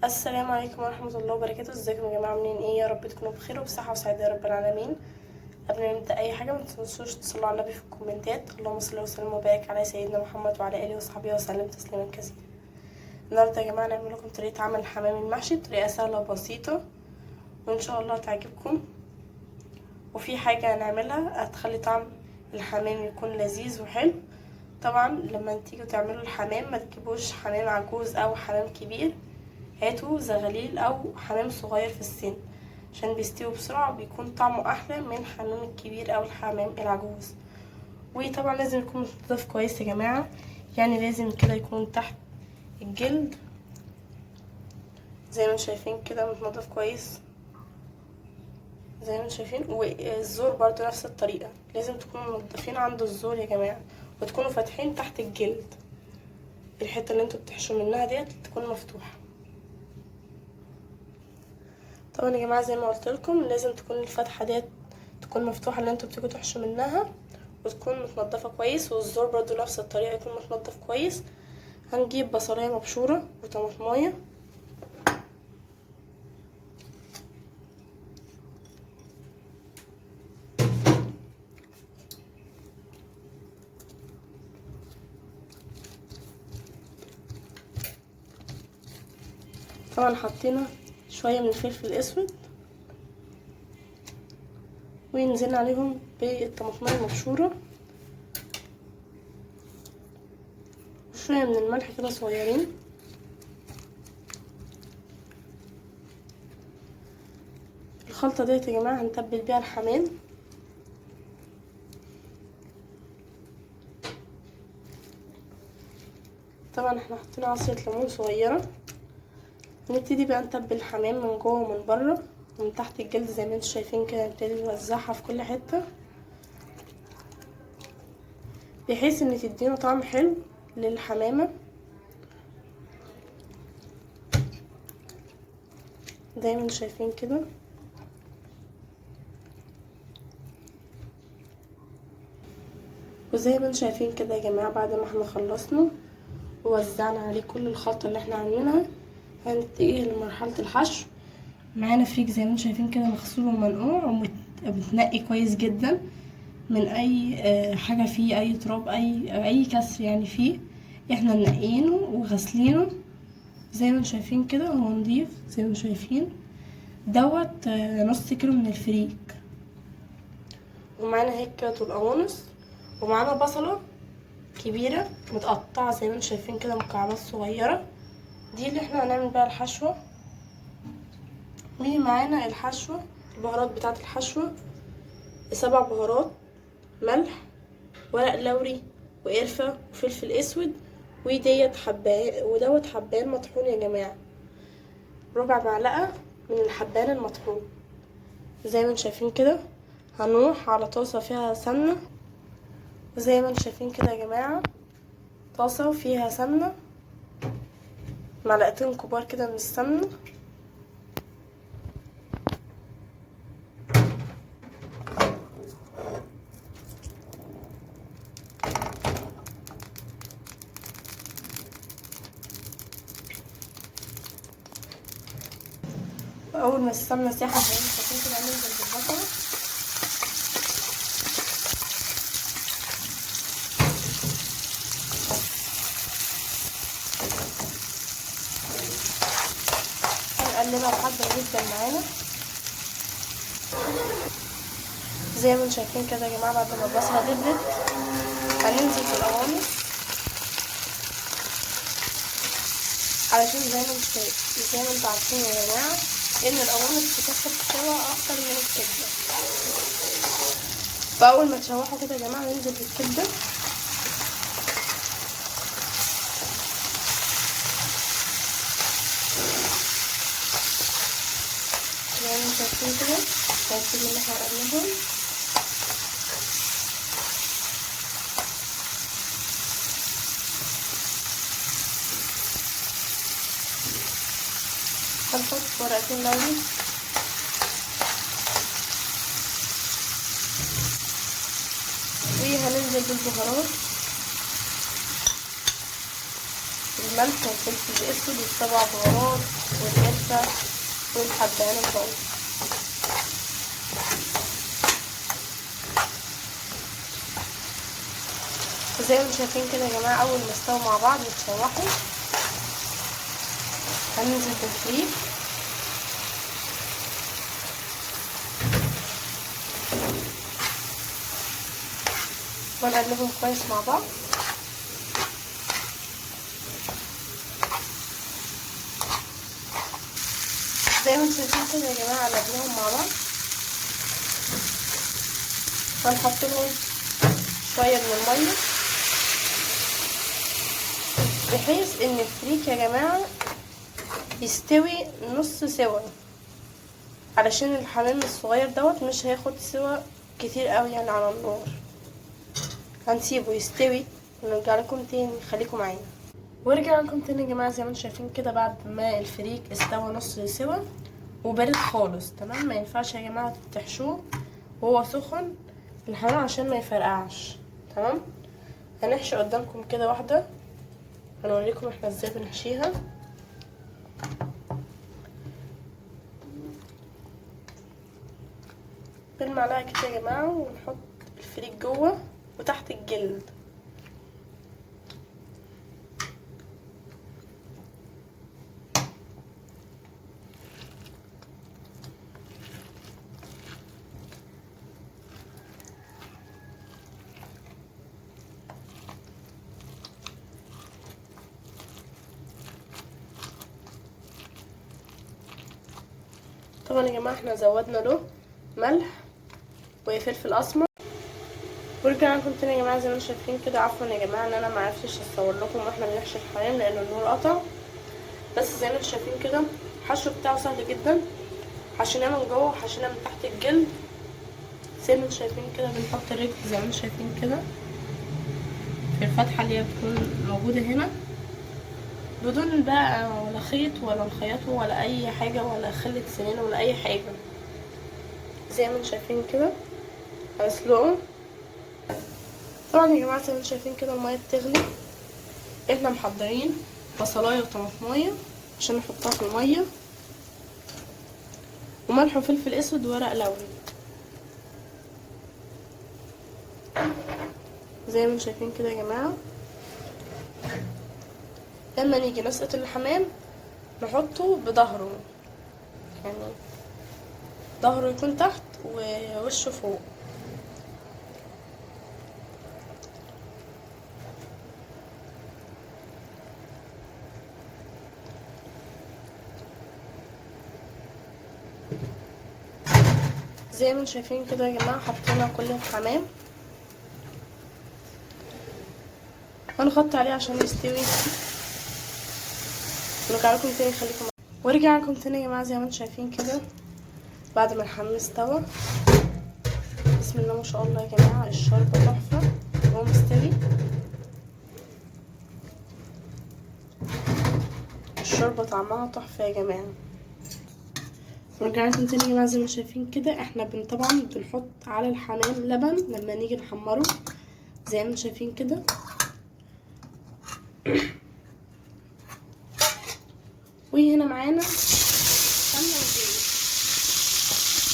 السلام عليكم ورحمة الله وبركاته. ازيكم يا جماعة؟ عاملين ايه؟ يا رب تكونوا بخير وبصحة وسعادة يا رب العالمين. قبل ما نبدأ اي حاجة ما تنسوش تصلوا على النبي في الكومنتات. اللهم صل وسلم وبارك على سيدنا محمد وعلى اله وصحبه وسلم تسليما كثيرا. النهارده يا جماعة نعمل لكم طريقة عمل الحمام المحشي بطريقة سهلة وبسيطة وان شاء الله تعجبكم. وفي حاجة هنعملها هتخلي طعم الحمام يكون لذيذ وحلو. طبعا لما تيجوا تعملوا الحمام ما تجيبوش حمام عجوز او حمام كبير، هاتوا زغليل او حمام صغير في السن عشان بيستوي بسرعة وبيكون طعمه احلى من الحمام الكبير او الحمام العجوز. وطبعا لازم يكون متنضف كويس يا جماعة، يعني لازم كده يكون تحت الجلد زي ما انتم شايفين كده متنضف كويس زي ما انتم شايفين. والزور برضو نفس الطريقة، لازم تكونوا منضفين عند الزور يا جماعة وتكونوا فاتحين تحت الجلد. الحتة اللي انتوا بتحشوا منها ديت تكون مفتوحة. طبعا يا جماعه زي ما قلت لكم لازم تكون الفتحه ديت تكون مفتوحه اللي انتوا بتيجوا تحشوا منها، وتكون متنضفه كويس، والزور برضو نفس الطريقه يكون متنضف كويس. هنجيب بصلايه مبشوره وطماطمايه طبعا حطينا شويه من الفلفل الاسود ونزلنا عليهم بالطماطمايه المبشوره وشويه من الملح كده صغيرين. الخلطه ديت يا جماعه هنتبل بيها الحمام. طبعا احنا حطينا عصير ليمون صغيره. هنبتدي بقى نتبل الحمام من جوه ومن بره ومن تحت الجلد زي ما انتم شايفين كده. نبتدي نوزعها في كل حته بحيث ان تدينا طعم حلو للحمامه زي ما انتم شايفين كده. وزي ما انتم شايفين كده يا جماعه بعد ما احنا خلصنا ووزعنا عليه كل الخلطه اللي احنا عاملينها هنتجه لمرحله الحشو. معانا فريك زي ما انتم شايفين كده مغسول ومنقوع ومتنقي كويس جدا من اي حاجه فيه، اي تراب، اي كسر يعني فيه. احنا منقيينه وغسلينه زي ما انتم شايفين كده، هو نضيف زي ما انتم شايفين. دوت نص كيلو من الفريك. ومعانا هيك القوانص، ومعانا بصله كبيره متقطعه زي ما انتم شايفين كده مكعبات صغيره، دي اللي احنا هنعمل بيها الحشوه. ومعانا الحشوه البهارات بتاعه الحشوه 7 بهارات: ملح، ورق لوري، وقرفه، وفلفل اسود، ودوت حبان مطحون يا جماعه، ربع معلقه من الحبان المطحون زي ما انتم شايفين كده. هنروح على طاسه فيها سمنه وزي ما انتم شايفين كده يا جماعه طاسه فيها سمنه، معلقتين كبار كده من السمنه. واول ما السمنه ساحت زي ما انتم شايفين كده هننزل بالبصله. هنقلبها لحد ما يدبل معانا زي ما انتم شايفين كده يا جماعه. بعد ما البصله دبلت هننزل بالقوانص علشان زي ما انتم عارفين يا جماعه ان القوانص بتاخد سوا اكتر من الكبده. فاول ما تشوحوا كده يا جماعه ننزل بالكبده زي ما انتم شايفين كده. هنسيب اللي احنا قلناهم هنحط ورقتين لوري وهننزل بالبهارات: الملح والفلفل الاسود والسبع بهارات لسه كنت حبانه خالص. زي ما شايفين كده يا جماعه، اول ما استووا مع بعض يتشوحوا هننزل بالفريك ونقلبهم كويس مع بعض. زي ما انتم شايفين كده يا جماعه قلبناهم مع بعض، هنحط لهم شويه من الميه بحيث ان الفريك يا جماعه يستوي نص سوا، علشان الحمام الصغير دوت مش هياخد سوا كتير قوي يعني على النار. هنسيبه يستوي ونرجع لكم تاني، خليكم معانا. ورجع لكم تاني يا جماعه. زي ما انتم شايفين كده بعد ما الفريك استوى نص سوا وبارد خالص، تمام. ما ينفعش يا جماعه تحشوه وهو سخن الحمام عشان ما يفرقعش، تمام. هنحشي قدامكم كده واحده، هنوريكم احنا ازاي بنحشيها. بالمعلقه كده يا جماعه، ونحط الفريك جوه وتحت الجلد. طبعا يا جماعه احنا زودنا له ملح وفلفل اسمر. ورجعنا لكم تاني يا جماعه. زي ما انتم شايفين كده، عفوا يا جماعه ان انا معرفتش اصور لكم واحنا بنحشي الحمام لان النور قطع، بس زي ما انتم شايفين كده الحشو بتاعه سهل جدا. حشيناه من جوه وحشيناه من تحت الجلد. زي ما انتم شايفين كده بنحط الرجل زي ما انتم شايفين كده في الفتحه اللي هي بتكون موجوده هنا، بدون بقى ولا خيط ولا نخيطه ولا اي حاجه ولا خله سنين ولا اي حاجه. زي ما انتم شايفين كده هنسلقه. طبعا يا جماعه زي ما انتم شايفين كده الميه بتغلي، احنا محضرين بصلايه وطماطمايه عشان نحطها في الميه، وملح وفلفل اسود وورق لوري. زي ما انتم شايفين كده يا جماعه. لما نيجي نسقط الحمام نحطه بظهره، يعني ظهره يكون تحت ووشه فوق. زي ما انتم شايفين كده يا جماعه حطينا كل الحمام، هنغطي عليه عشان يستوي. نرجع لكم تاني، خليكم معايا. ورجع لكم تاني يا جماعه. زي ما انتم شايفين كده بعد ما الحمام استوى، بسم الله ما شاء الله يا جماعه، الشوربه تحفه وهو مستوي. الشوربه طعمها تحفه يا جماعه. ورجع لكم تاني يا جماعه. زي ما شايفين كده احنا طبعا بنحط على الحمام لبن لما نيجي نحمره، زي ما شايفين كده. وهنا معانا سمنه وزيت.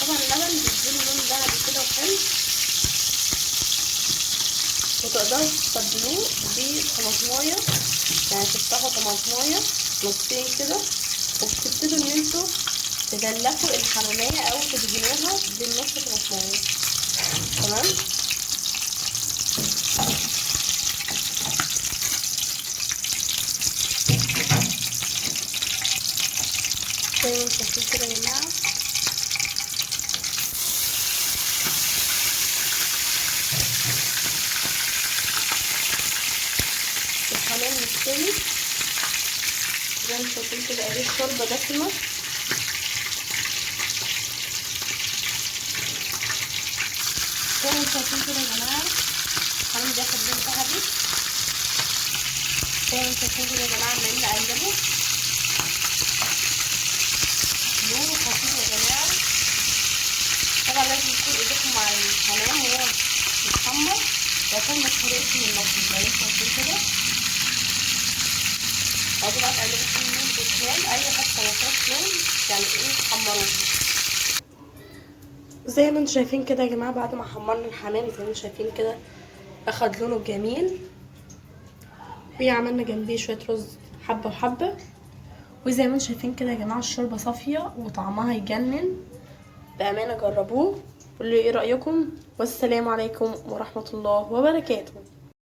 طبعا اللبن بيديله لون ذهبي كده وحلو، وتقدروا تستبدلوه بطماطمايه، يعني تفتحوا طماطمايه نصين كده وبتبتدوا ان انتوا تدلكوا الحمامية او تدهنوها بالنص طماطمايه، تمام. زي ما انتم شايفين كده يا جماعه الحمام مستوي. زي ما انتم شايفين كده ادي الشوربه دسمه. زي ما انتم شايفين كده يا جماعه الحمام بياخد لون ذهبي. زي ما انتم شايفين كده يا جماعه عمالين نقلبه. لونه خطير يا جماعه. طبعا لازم يكون ايديكم مع الحمام وهو متحمر عشان ما تحرقش من النص. زي ما انتم شايفين كده اهو بقى تقلبوا فيه يمين بشمال، اي حته ما فيهاش لون يعني ايه حمروه. زي ما انتم شايفين كده يا جماعه، بعد ما حمرنا الحمام زي ما انتم شايفين كده اخد لونه جميل، وعملنا جنبيه شويه رز حبه وحبه. وزي ما انتم شايفين كده يا جماعه الشوربه صافيه وطعمها يجنن بامانه، جربوه قولوا لي ايه رايكم. والسلام عليكم ورحمه الله وبركاته.